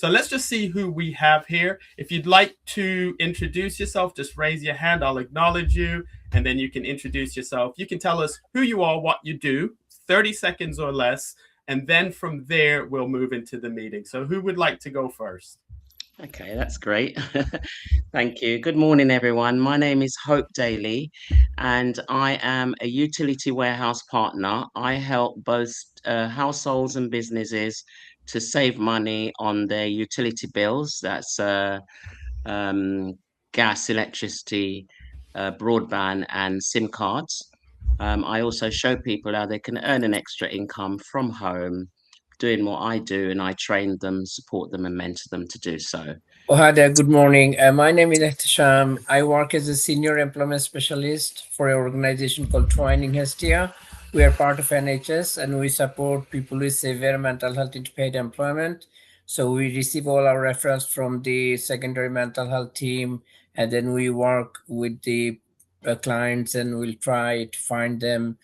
So let's just see who we have here. If you'd like to introduce yourself, just raise your hand. I'll acknowledge you, and then you can introduce yourself. You can tell us who you are, what you do, 30 seconds or less, and then from there, we'll move into the meeting. So who would like to go first? Okay, that's great. Thank you. Good morning, everyone. My name is Hope Daly, and I am a utility warehouse partner. I help both households and businesses to save money on their utility bills. That's gas, electricity, broadband, and SIM cards. I also show people how they can earn an extra income from home doing what I do, and I train them, support them, and mentor them to do so. Oh, hi there. Good morning. My name is Ehtisham. I work as a senior employment specialist for an organization called Twining Hestia. We are part of NHS and we support people with severe mental health into paid employment. So we receive all our referrals from the secondary mental health team, and then we work with the clients and we'll try to find them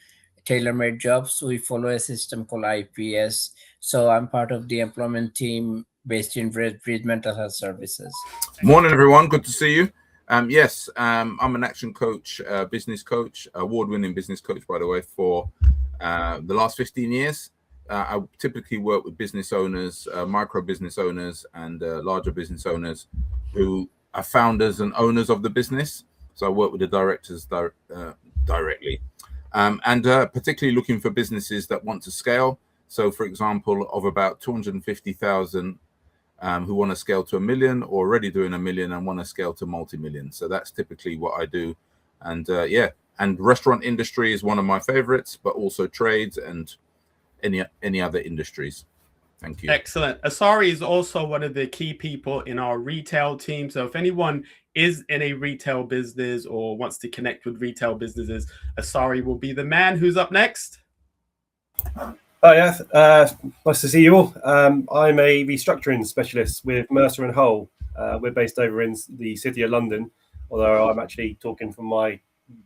tailor-made jobs. We follow a system called IPS. So I'm part of the employment team based in Redbridge Mental Health Services. Morning, everyone. Good to see you. Yes, I'm an action coach, business coach, award-winning business coach, by the way, for the last 15 years. I typically work with business owners, micro business owners, and larger business owners who are founders and owners of the business. So I work with the directors directly, and particularly looking for businesses that want to scale. So, for example, of about 250,000 who want to scale to 1 million, or already doing 1 million and want to scale to multi-million. So that's typically what I do. And yeah, and restaurant industry is one of my favorites, but also trades and any other industries. Thank you. Excellent. Asari is also one of the key people in our retail team. So if anyone is in a retail business or wants to connect with retail businesses, Asari will be the man. Who's up next? Oh, yeah. Nice to see you all. I'm a restructuring specialist with Mercer and Hull. We're based over in the City of London, although I'm actually talking from my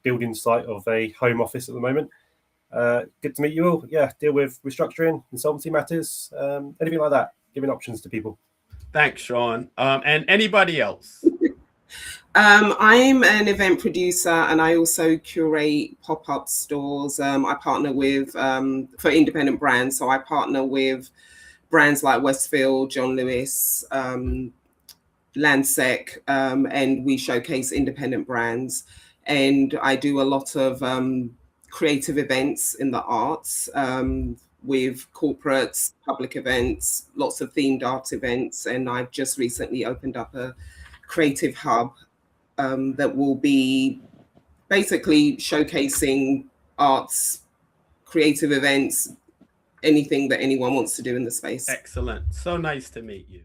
building site of a home office at the moment. Good to meet you all. Yeah, deal with restructuring, insolvency matters, anything like that, giving options to people. Thanks, Sean. And anybody else? I'm an event producer and I also curate pop-up stores. I partner with, for independent brands. So I partner with brands like Westfield, John Lewis, Landsec, and we showcase independent brands. And I do a lot of creative events in the arts with corporates, public events, lots of themed art events. And I've just recently opened up a creative hub that will be basically showcasing arts, creative events, anything that anyone wants to do in the space. Excellent. So nice to meet you.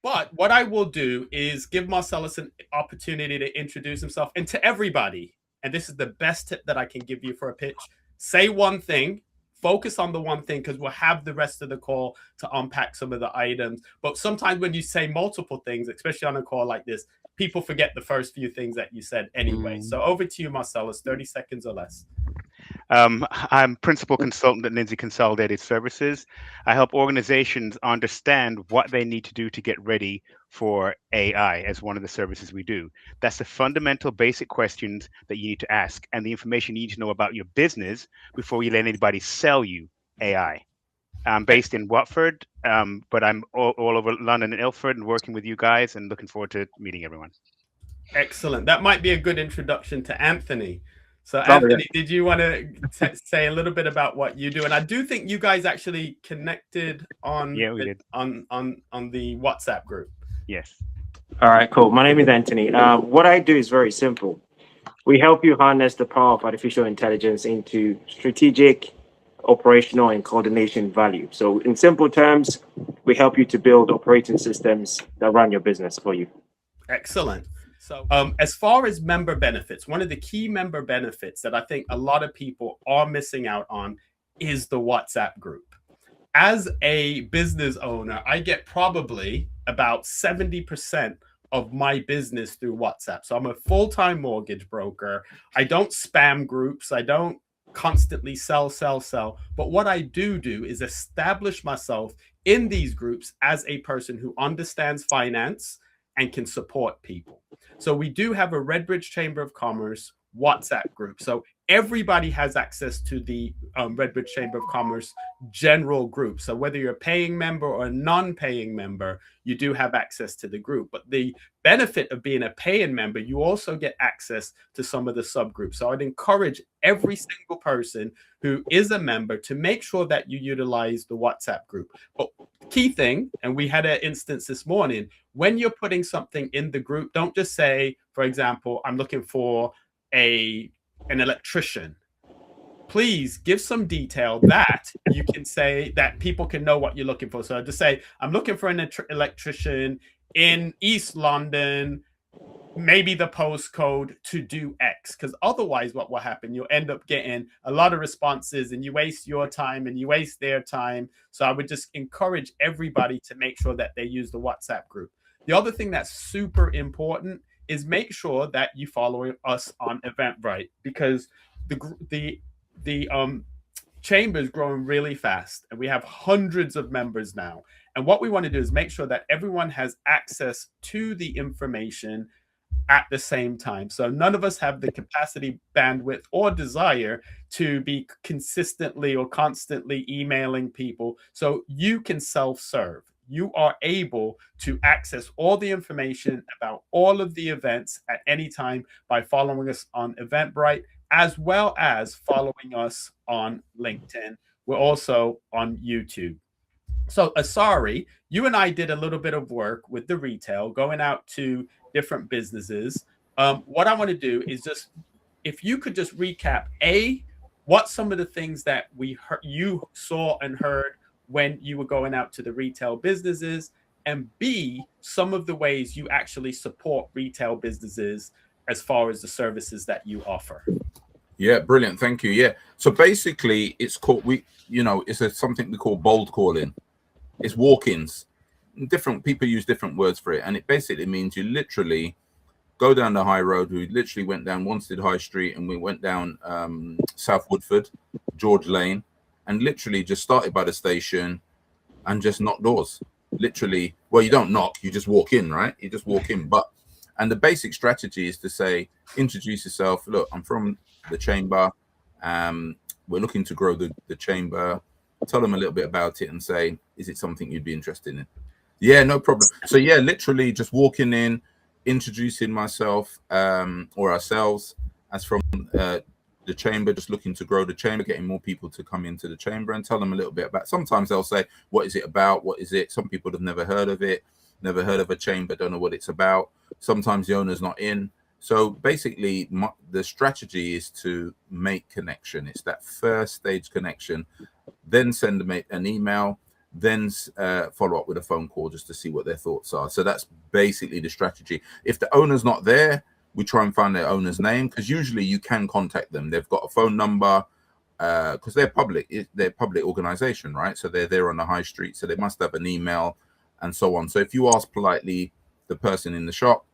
But what I will do is give Marcellus an opportunity to introduce himself, and to everybody, and this is the best tip that I can give you for a pitch, say one thing. Focus on the one thing, because we'll have the rest of the call to unpack some of the items. But sometimes when you say multiple things, especially on a call like this, people forget the first few things that you said anyway. So over to you, Marcellus, 30 seconds or less. I'm principal consultant at Lindsay Consolidated Services. I help organizations understand what they need to do to get ready for AI as one of the services we do. That's the fundamental basic questions that you need to ask and the information you need to know about your business before you let anybody sell you AI. I'm based in Watford, but I'm all over London and Ilford and working with you guys and looking forward to meeting everyone. Excellent. That might be a good introduction to Anthony. So Anthony, did you want to say a little bit about what you do? And I do think you guys actually connected on, on the WhatsApp group. Yes. All right, cool. My name is Anthony. What I do is very simple. We help you harness the power of artificial intelligence into strategic, operational, and coordination value. So in simple terms, we help you to build operating systems that run your business for you. Excellent. So as far as member benefits, one of the key member benefits that I think a lot of people are missing out on is the WhatsApp group. As a business owner, I get probably about 70% of my business through WhatsApp. So I'm a full-time mortgage broker. I don't spam groups. I don't constantly sell. But what I do is establish myself in these groups as a person who understands finance and can support people. So we do have a Redbridge Chamber of Commerce WhatsApp group. So everybody has access to the Redbridge Chamber of Commerce general group. So whether you're a paying member or a non-paying member, you do have access to the group. But the benefit of being a paying member, you also get access to some of the subgroups. So I'd encourage every single person who is a member to make sure that you utilize the WhatsApp group. But key thing, and we had an instance this morning, when you're putting something in the group, don't just say, for example, I'm looking for an electrician. Please give some detail that you can say that people can know what you're looking for. So just say, I'm looking for an electrician in East London, maybe the postcode to do X, because otherwise what will happen, you'll end up getting a lot of responses and you waste your time and you waste their time. So I would just encourage everybody to make sure that they use the WhatsApp group. The other thing that's super important is make sure that you follow us on Eventbrite, because the chamber is growing really fast and we have hundreds of members now. And what we want to do is make sure that everyone has access to the information at the same time. So none of us have the capacity, bandwidth, or desire to be consistently or constantly emailing people. So you can self-serve. You are able to access all the information about all of the events at any time by following us on Eventbrite, as well as following us on LinkedIn. We're also on YouTube. So Asari, you and I did a little bit of work with the retail, going out to different businesses. What I want to do is just, if you could just recap, what some of the things that you saw and heard when you were going out to the retail businesses, and B, some of the ways you actually support retail businesses as far as the services that you offer. Yeah, brilliant. Thank you. Yeah. So basically it's called, it's something we call bold calling. It's walk-ins. Different people use different words for it. And it basically means you literally go down the high road. We literally went down Wanstead High Street and we went down South Woodford, George Lane, and literally just started by the station and just knocked doors. Literally, well, you don't knock, you just walk in, right? You just walk in. And the basic strategy is to say, introduce yourself. Look, I'm from the chamber. We're looking to grow the chamber. Tell them a little bit about it and say, is it something you'd be interested in? Yeah, no problem. So yeah, literally just walking in, introducing myself or ourselves as from the chamber, just looking to grow the chamber, getting more people to come into the chamber, and tell them a little bit about. Sometimes they'll say, what is it about? What is it? Some people have never heard of it, never heard of a chamber, don't know what it's about. Sometimes the owner's not in. So basically the strategy is to make connection. It's that first stage connection, then send them an email, then follow up with a phone call just to see what their thoughts are. So that's basically the strategy. If the owner's not there, we try and find their owner's name, because usually you can contact them. They've got a phone number, because they're public organization, right? So they're there on the high street, so they must have an email and so on. So if you ask politely the person in the shop,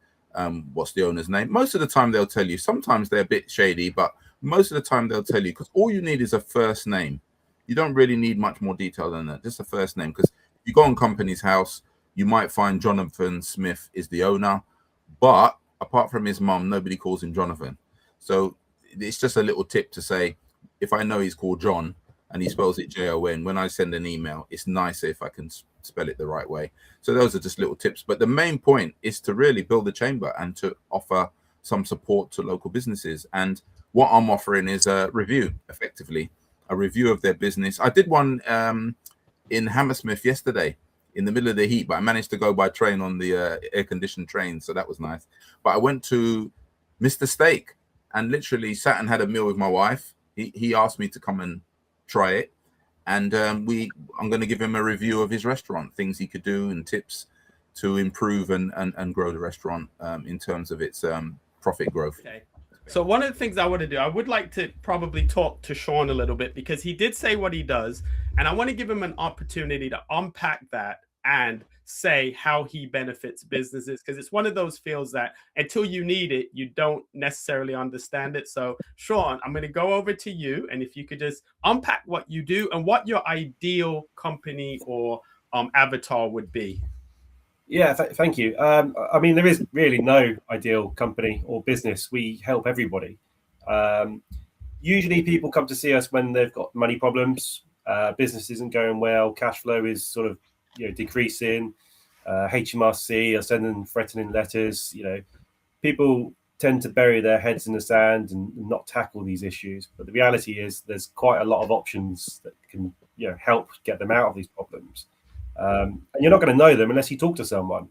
what's the owner's name, most of the time they'll tell you. Sometimes they're a bit shady, but most of the time they'll tell you, because all you need is a first name. You don't really need much more detail than that, just a first name. Because if you go on Company's House, you might find Jonathan Smith is the owner, but apart from his mum, nobody calls him Jonathan. So it's just a little tip to say, if I know he's called John and he spells it Jon, when I send an email, it's nicer if I can spell it the right way. So those are just little tips. But the main point is to really build a chamber and to offer some support to local businesses. And what I'm offering is a review, effectively, a review of their business. I did one in Hammersmith yesterday in the middle of the heat, but I managed to go by train on the air-conditioned train, so that was nice. But I went to Mr. Steak and literally sat and had a meal with my wife. He asked me to come and try it, and I'm going to give him a review of his restaurant, things he could do and tips to improve and grow the restaurant in terms of its profit growth. Okay. So one of the things I want to do, I would like to probably talk to Sean a little bit, because he did say what he does, and I want to give him an opportunity to unpack that and say how he benefits businesses, because it's one of those fields that until you need it, you don't necessarily understand it. So Sean, I'm going to go over to you, and if you could just unpack what you do and what your ideal company or avatar would be. Yeah, thank you. I mean, there is really no ideal company or business. We help everybody. Usually people come to see us when they've got money problems, business isn't going well, cash flow is sort of decreasing, HMRC are sending threatening letters. People tend to bury their heads in the sand and not tackle these issues. But the reality is there's quite a lot of options that can help get them out of these problems. And you're not going to know them unless you talk to someone.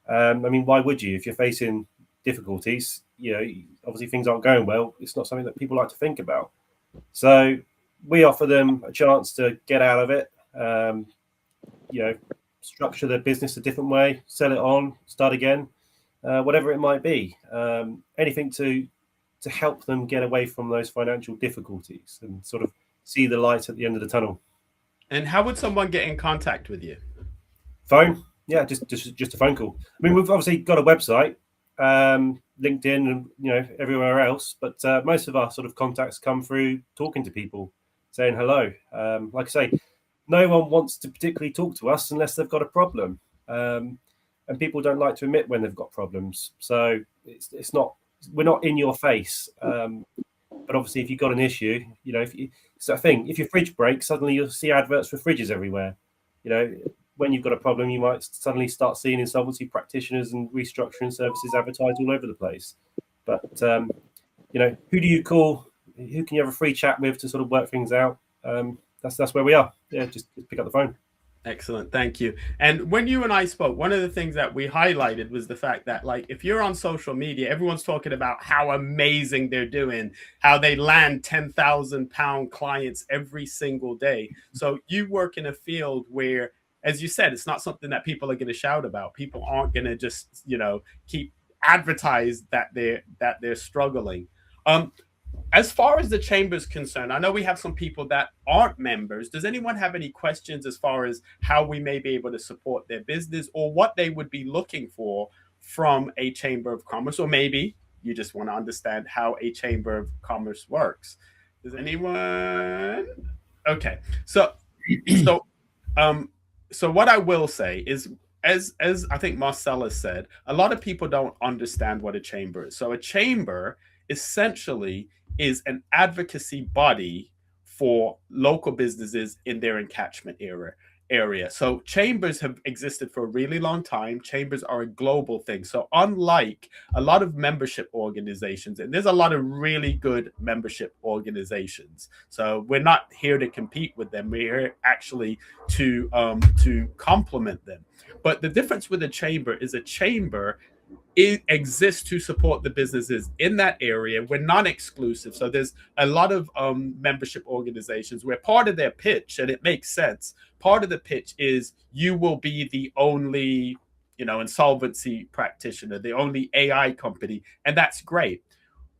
I mean, why would you? If you're facing difficulties, obviously things aren't going well. It's not something that people like to think about. So we offer them a chance to get out of it, structure their business a different way, sell it on, start again, whatever it might be. Anything to help them get away from those financial difficulties and sort of see the light at the end of the tunnel. And how would someone get in contact with you? Phone? Yeah, just a phone call. I mean, we've obviously got a website, LinkedIn, and everywhere else. But most of our sort of contacts come through talking to people, saying hello. Like I say, no one wants to particularly talk to us unless they've got a problem, and people don't like to admit when they've got problems. So it's not, we're not in your face. But obviously, if you've got an issue, it's that thing. If your fridge breaks, suddenly you'll see adverts for fridges everywhere. When you've got a problem, you might suddenly start seeing insolvency practitioners and restructuring services advertised all over the place. But who do you call? Who can you have a free chat with to sort of work things out? That's where we are. Yeah, just pick up the phone. Excellent. Thank you. And when you and I spoke, one of the things that we highlighted was the fact that, like, if you're on social media, everyone's talking about how amazing they're doing, how they land £10,000 clients every single day. So you work in a field where, as you said, it's not something that people are going to shout about. People aren't going to just, keep advertise that they're struggling. As far as the chamber is concerned, I know we have some people that aren't members. Does anyone have any questions as far as how we may be able to support their business or what they would be looking for from a chamber of commerce? Or maybe you just want to understand how a chamber of commerce works. Does anyone? Okay. So what I will say is, as I think Marcella said, a lot of people don't understand what a chamber is. So a chamber essentially is an advocacy body for local businesses in their catchment area. So chambers have existed for a really long time. Chambers are a global thing. So unlike a lot of membership organizations, and there's a lot of really good membership organizations. So we're not here to compete with them. We're here actually to complement them. But the difference with a chamber is a chamber, it exists to support the businesses in that area. We're non-exclusive. So there's a lot of membership organizations where part of their pitch, and it makes sense, part of the pitch is you will be the only, insolvency practitioner, the only AI company, and that's great.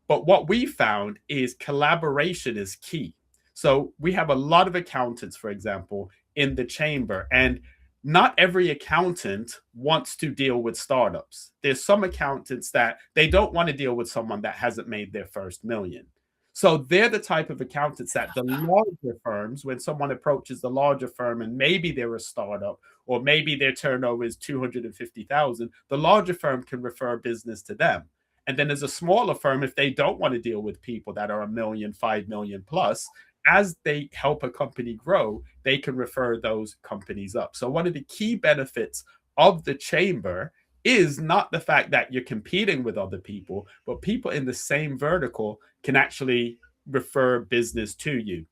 But what we found is collaboration is key. So we have a lot of accountants, for example, in the chamber, and not every accountant wants to deal with startups. There's some accountants that they don't want to deal with someone that hasn't made their first million. So they're the type of accountants that the larger firms, when someone approaches the larger firm and maybe they're a startup or maybe their turnover is 250,000, the larger firm can refer business to them. And then there's a smaller firm, if they don't want to deal with people that are 1 million, 5 million plus, as they help a company grow, they can refer those companies up. So one of the key benefits of the chamber is not the fact that you're competing with other people, but people in the same vertical can actually refer business to you.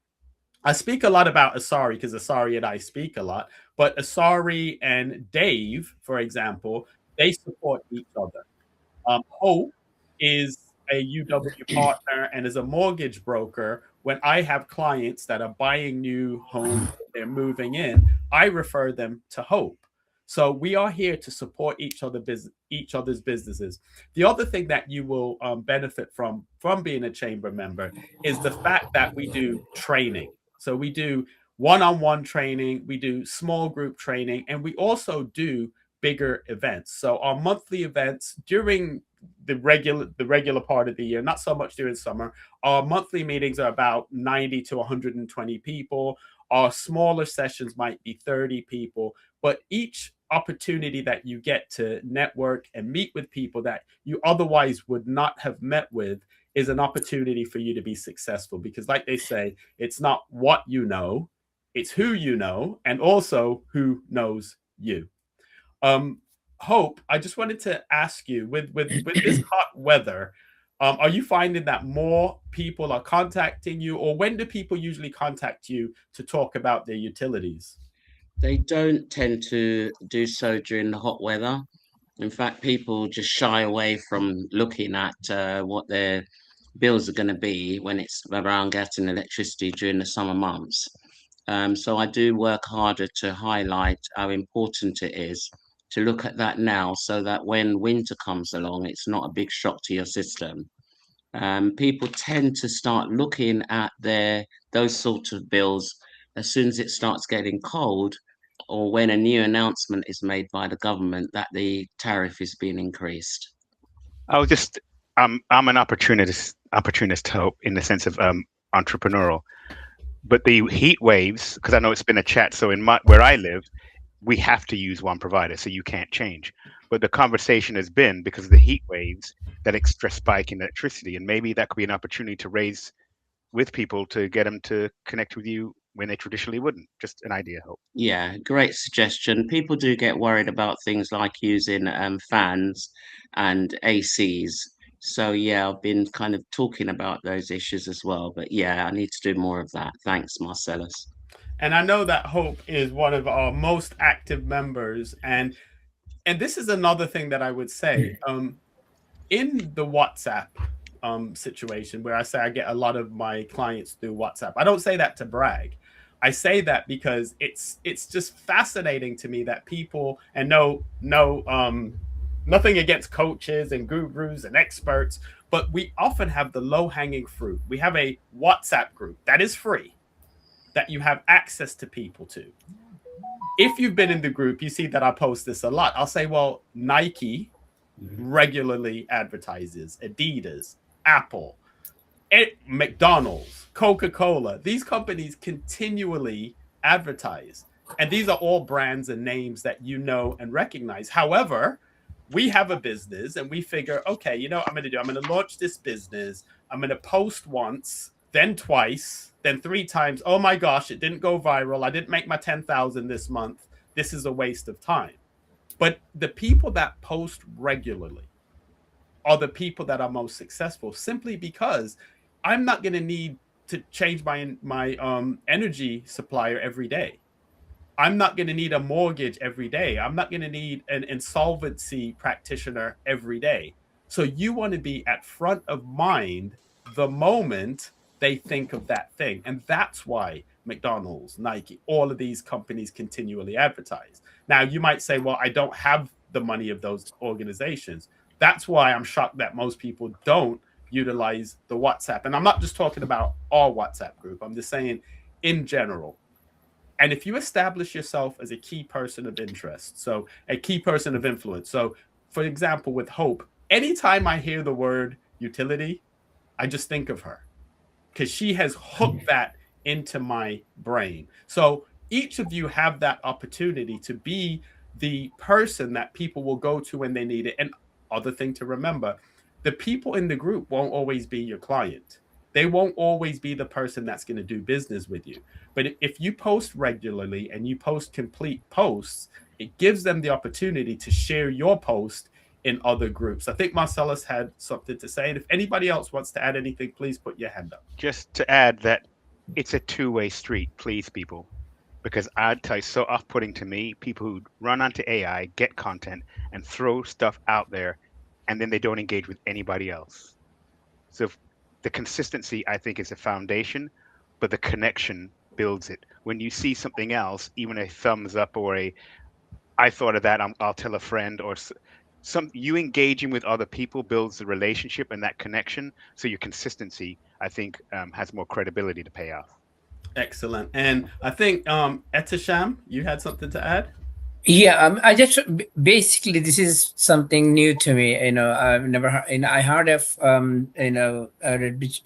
I speak a lot about Asari because Asari and I speak a lot, but Asari and Dave, for example, they support each other. Hope is a UW partner and is a mortgage broker. When I have clients that are buying new homes, they're moving in, I refer them to Hope. So we are here to support each other's businesses. The other thing that you will benefit from being a chamber member is the fact that we do training. So we do one-on-one training, we do small group training, and we also do bigger events. So our monthly events during the regular part of the year, not so much during summer, our monthly meetings are about 90 to 120 people. Our smaller sessions might be 30 people, but each opportunity that you get to network and meet with people that you otherwise would not have met with is an opportunity for you to be successful. Because like they say, it's not what you know, it's who you know, and also who knows you. Hope, I just wanted to ask you, with this hot weather, are you finding that more people are contacting you, or when do people usually contact you to talk about their utilities? They don't tend to do so during the hot weather. In fact, people just shy away from looking at what their bills are going to be when it's around gas and electricity during the summer months. So I do work harder to highlight how important it is to look at that now, so that when winter comes along, it's not a big shock to your system. People tend to start looking at those sorts of bills as soon as it starts getting cold, or when a new announcement is made by the government that the tariff is being increased. I'm an opportunist Hope, in the sense of entrepreneurial. But the heat waves, because I know it's been a chat, so where I live, we have to use one provider, so you can't change. But the conversation has been, because of the heat waves, that extra spike in electricity, and maybe that could be an opportunity to raise with people to get them to connect with you when they traditionally wouldn't. Just an idea, Hope. Yeah, great suggestion. People do get worried about things like using fans and ACs. So yeah, I've been kind of talking about those issues as well. But yeah, I need to do more of that. Thanks, Marcellus. And I know that Hope is one of our most active members, and this is another thing that I would say. In the WhatsApp situation, where I say I get a lot of my clients through WhatsApp, I don't say that to brag. I say that because it's just fascinating to me that people, and nothing against coaches and gurus and experts, but we often have the low hanging fruit. We have a WhatsApp group that is free, that you have access to people to. If you've been in the group, you see that I post this a lot. I'll say, well, Nike regularly advertises, Adidas, Apple, McDonald's, Coca-Cola. These companies continually advertise. And these are all brands and names that you know and recognize. However, we have a business and we figure, okay, you know what I'm going to launch this business. I'm going to post once, then twice, then 3 times. Oh my gosh, it didn't go viral. I didn't make my 10,000 this month. This is a waste of time. But the people that post regularly are the people that are most successful, simply because I'm not going to need to change my energy supplier every day. I'm not going to need a mortgage every day. I'm not going to need an insolvency practitioner every day. So you want to be at front of mind the moment they think of that thing. And that's why McDonald's, Nike, all of these companies continually advertise. Now, you might say, well, I don't have the money of those organizations. That's why I'm shocked that most people don't utilize the WhatsApp. And I'm not just talking about our WhatsApp group. I'm just saying in general. And if you establish yourself as a key person of interest, so a key person of influence. So, for example, with Hope, anytime I hear the word utility, I just think of her, because she has hooked that into my brain. So each of you have that opportunity to be the person that people will go to when they need it. And other thing to remember, the people in the group won't always be your client. They won't always be the person that's going to do business with you. But if you post regularly and you post complete posts, it gives them the opportunity to share your post in other groups. I think Marcellus had something to say. And if anybody else wants to add anything, please put your hand up. Just to add that it's a two-way street, please, people. Because I'd tell you, so off-putting to me, people who run onto AI, get content, and throw stuff out there, and then they don't engage with anybody else. So the consistency, I think, is a foundation, but the connection builds it. When you see something else, even a thumbs up or I thought of that, I'll tell a friend, or you engaging with other people builds the relationship and that connection. So your consistency, I think, has more credibility to pay off. Excellent. And I think Etisham, you had something to add? Yeah, I just basically this is something new to me. I've never heard. I heard of Redbridge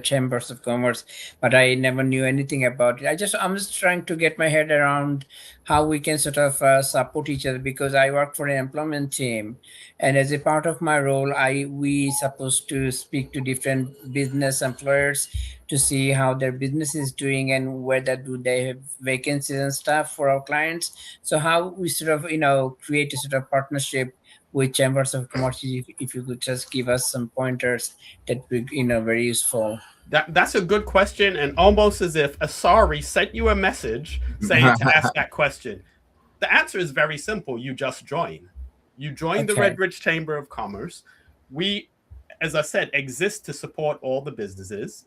Chambers of Commerce, but I never knew anything about it. I'm just trying to get my head around how we can sort of support each other, because I work for an employment team, and as a part of my role, we supposed to speak to different business employers to see how their business is doing and whether do they have vacancies and stuff for our clients. So how we sort of create a sort of partnership with chambers of commerce, if you could just give us some pointers, that would be very useful. That's a good question, and almost as if Asari sent you a message saying to ask that question. The answer is very simple. You just join. You join the Redbridge Chamber of Commerce. We, as I said, exist to support all the businesses.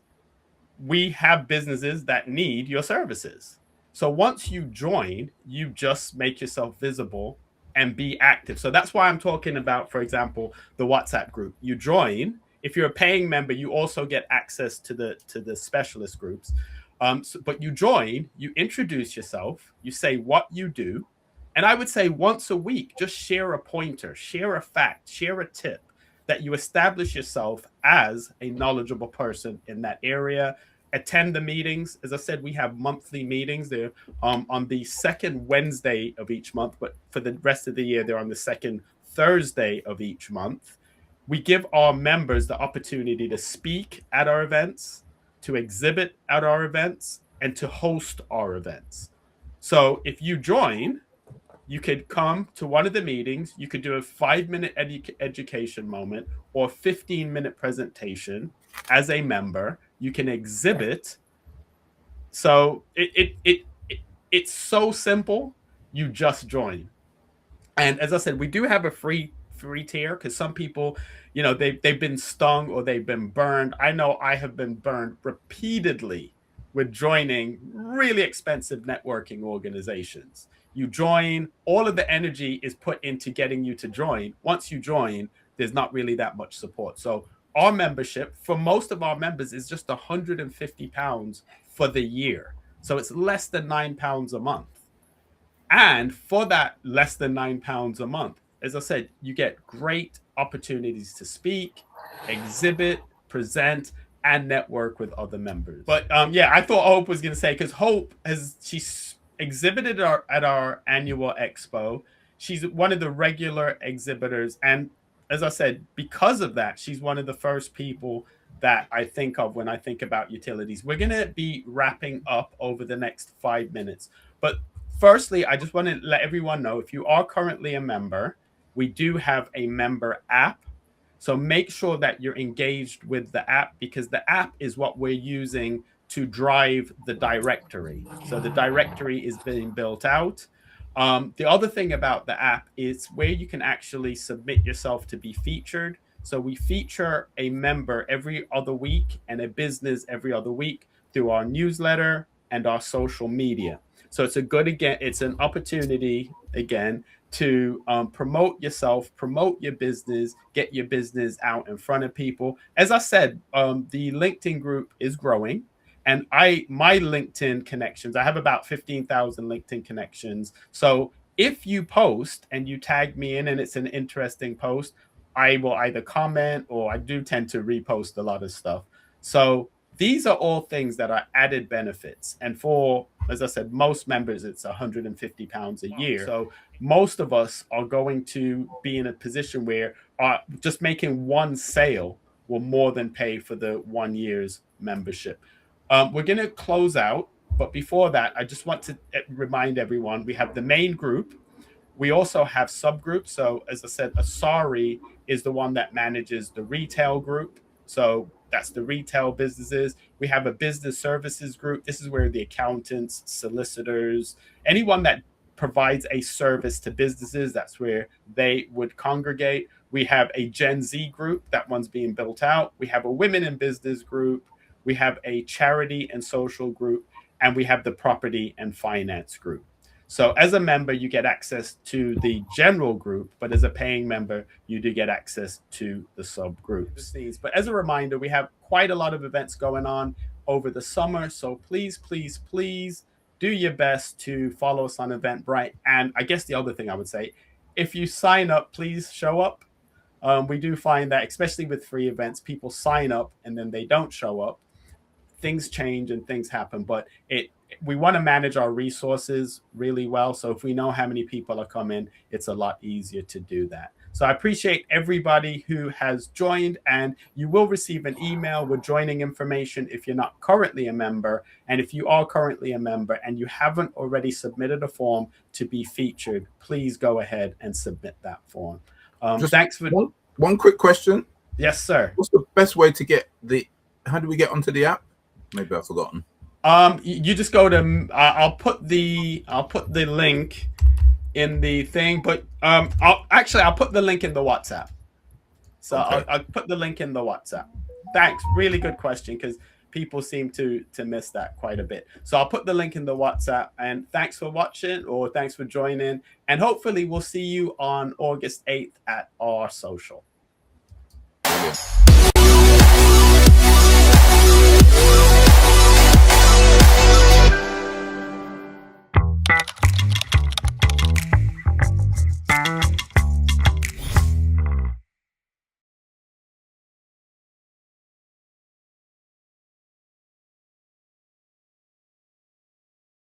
We have businesses that need your services. So once you join, you just make yourself visible and be active. So that's why I'm talking about, for example, the WhatsApp group. You join. If you're a paying member, you also get access to the specialist groups. But you join, you introduce yourself, you say what you do, and I would say once a week, just share a pointer, share a fact, share a tip that you establish yourself as a knowledgeable person in that area. Attend the meetings. As I said, we have monthly meetings. They're on the second Wednesday of each month, but for the rest of the year, they're on the second Thursday of each month. We give our members the opportunity to speak at our events, to exhibit at our events, and to host our events. So if you join, you could come to one of the meetings. You could do a 5-minute education moment or 15-minute presentation as a member. You can exhibit. So it's so simple. You just join. And as I said, we do have a free tier, because some people, they've been stung or they've been burned. I know I have been burned repeatedly with joining really expensive networking organizations. You join, all of the energy is put into getting you to join. Once you join, there's not really that much support. So our membership for most of our members is just £150 for the year. So it's less than £9 a month. And for that less than £9 a month, as I said, you get great opportunities to speak, exhibit, present, and network with other members. But yeah, I thought Hope was going to say, because Hope she's exhibited at our annual expo. She's one of the regular exhibitors. And as I said, because of that, she's one of the first people that I think of when I think about utilities. We're going to be wrapping up over the next 5 minutes. But firstly, I just want to let everyone know, if you are currently a member, we do have a member app. So make sure that you're engaged with the app, because the app is what we're using to drive the directory. So the directory is being built out. The other thing about the app is where you can actually submit yourself to be featured. So we feature a member every other week and a business every other week through our newsletter and our social media. So it's it's an opportunity again to promote yourself, promote your business, get your business out in front of people. As I said, the LinkedIn group is growing. And my LinkedIn connections, I have about 15,000 LinkedIn connections. So if you post and you tag me in and it's an interesting post, I will either comment, or I do tend to repost a lot of stuff. So these are all things that are added benefits. And for, as I said, most members, it's £150 a year. So most of us are going to be in a position where just making one sale will more than pay for the 1 year's membership. We're going to close out. But before that, I just want to remind everyone, we have the main group. We also have subgroups. So as I said, Asari is the one that manages the retail group. So that's the retail businesses. We have a business services group. This is where the accountants, solicitors, anyone that provides a service to businesses, that's where they would congregate. We have a Gen Z group. That one's being built out. We have a women in business group. We have a charity and social group. And we have the property and finance group. So as a member, you get access to the general group, but as a paying member, you do get access to the subgroups. But as a reminder, we have quite a lot of events going on over the summer. So please, please, please do your best to follow us on Eventbrite. And I guess the other thing I would say, if you sign up, please show up. We do find that, especially with free events, people sign up and then they don't show up. Things change and things happen, but we want to manage our resources really well. So if we know how many people are coming, it's a lot easier to do that. So I appreciate everybody who has joined, and you will receive an email with joining information if you're not currently a member. And if you are currently a member and you haven't already submitted a form to be featured, please go ahead and submit that form. Thanks for one quick question. Yes, sir. What's the best way to get how do we get onto the app? Maybe I've forgotten. You just go to I'll put the link in the thing, but I'll put the link in the WhatsApp. So okay. I'll put the link in the WhatsApp. Thanks. Really good question, because people seem to miss that quite a bit. So I'll put the link in the WhatsApp, and thanks for watching, or thanks for joining. And hopefully we'll see you on August 8th at our social.